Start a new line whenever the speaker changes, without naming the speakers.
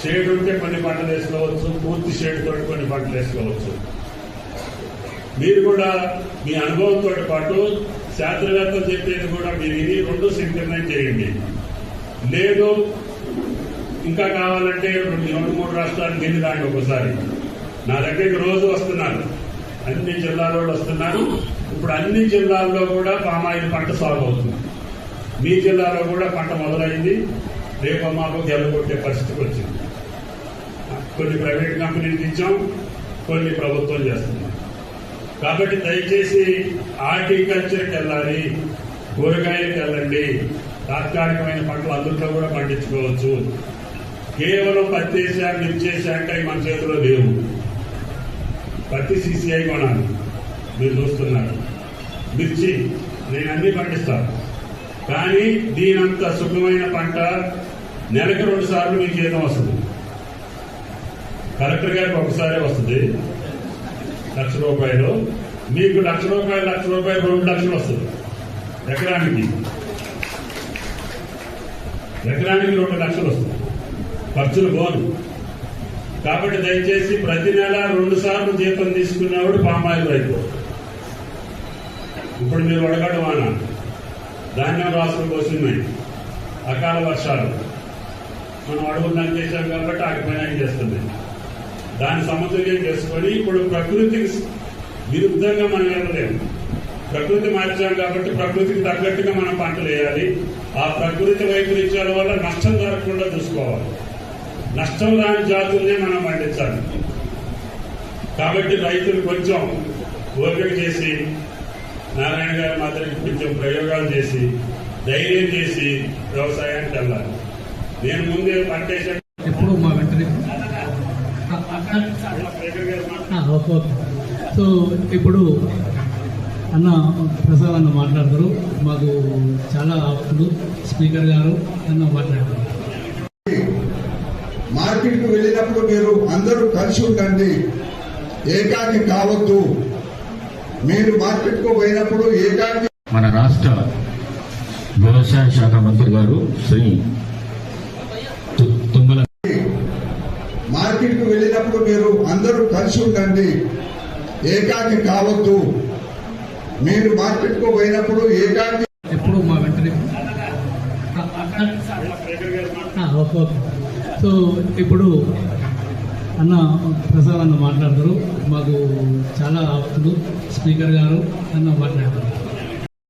Shade ఉంటే కొన్ని పంటలు వేసుకోవచ్చు, పూర్తి షేడ్ తోటి కొన్ని పంటలు వేసుకోవచ్చు. మీరు కూడా మీ అనుభవంతో పాటు శాస్త్రవేత్తలు చెప్పేది కూడా మీరు ఇది రెండు సింక్రనైజ్ చేయండి. లేదు ఇంకా కావాలంటే 2-3 రాష్ట్రాలకు వెళ్ళి దాండి. ఒకసారి నా దగ్గరికి రోజు వస్తున్నారు, అన్ని జిల్లాలో వస్తున్నారు. ఇప్పుడు అన్ని జిల్లాల్లో కూడా పామాయిల్ పంట సాగు అవుతుంది. మీ జిల్లాలో కూడా పంట మొదలైంది. రేపు మాకు గెలగొట్టే పరిస్థితికి వచ్చింది. కొన్ని ప్రైవేట్ కంపెనీలకు ఇచ్చాం, కొన్ని ప్రభుత్వం చేస్తున్నాం. కాబట్టి దయచేసి హార్టికల్చర్కి వెళ్ళాలి, కూరగాయలకు వెళ్ళండి. తాత్కాలికమైన పంటలు అందులో కూడా పండించుకోవచ్చు. కేవలం పత్తి వేసా, మిర్చి వేసాక మన చేతిలో లేవు. పత్తి CCI కొనాలి, మీరు చూస్తున్నారు. మిర్చి నేను అన్ని పండిస్తాను, కానీ దీనంత సుఖమైన పంట నెలకు 2 సార్లు మీకు జీతం వస్తుంది. కలెక్టర్ గారికి ఒకసారి వస్తుంది ₹1,00,000. మీకు ₹1,00,000 2 లక్షలు వస్తుంది ఎకరానికి. 2 లక్షలు వస్తుంది ఖర్చులు పోను. కాబట్టి దయచేసి ప్రతి నెల 2 సార్లు జీతం తీసుకున్నవాడు పామాయిల్ రైతు. ఇప్పుడు మీరు వడగడ్డ వాన, ధాన్యం రాసులు పోస్తున్నాయి, అకాల వర్షాలు, మనం అడుగుదాన్ని చేశాం కాబట్టి ఆగిపోయినా చేస్తుంది. దాన్ని సమతుల్యం చేసుకొని ఇప్పుడు ప్రకృతికి విరుద్ధంగా మనం వెళ్ళలేము. ప్రకృతి మార్చాం కాబట్టి ప్రకృతికి తగ్గట్టుగా మనం పంటలు వేయాలి. ఆ ప్రకృతి వైపరీత్యాల వల్ల నష్టం జరగకుండా చూసుకోవాలి. నష్టం రాని జాతుల్నే మనం పండించాలి. కాబట్టి రైతులు కొంచెం ఓపిక చేసి, నారాయణ గారి మాత్రం కొంచెం ప్రయోగాలు చేసి, ధైర్యం చేసి వ్యవసాయానికి వెళ్ళాలి. నేను ముందే పంటేసాను.
ఎప్పుడు మా వెంటనే ఓకే. సో ఇప్పుడు అన్న ప్రసాద్ అన్న మాట్లాడతారు. మాకు చాలా ఆప్తులు స్పీకర్ గారు అన్న మాట్లాడతారు.
మార్కెట్కు వెళ్ళినప్పుడు మీరు అందరూ కలిసి ఉండండి, ఏకాకి కావద్దు. మీరు మార్కెట్కు పోయినప్పుడు ఏకాకి.
మన రాష్ట్ర వ్యవసాయ శాఖ మంత్రి గారు శ్రీ తుమ్మల.
మార్కెట్కు వెళ్ళినప్పుడు మీరు అందరూ కలిసి ఉండండి, ఏకాకి కావద్దు. మీరు మార్కెట్కు పోయినప్పుడు ఏకాకి.
ఎప్పుడు మా వెంటనే ఓకే. సో ఇప్పుడు అన్న ప్రసాద్ అన్న మాట్లాడతారు. మాకు చాలా ఆప్తులు స్పీకర్ గారు అన్న మాట్లాడతారు.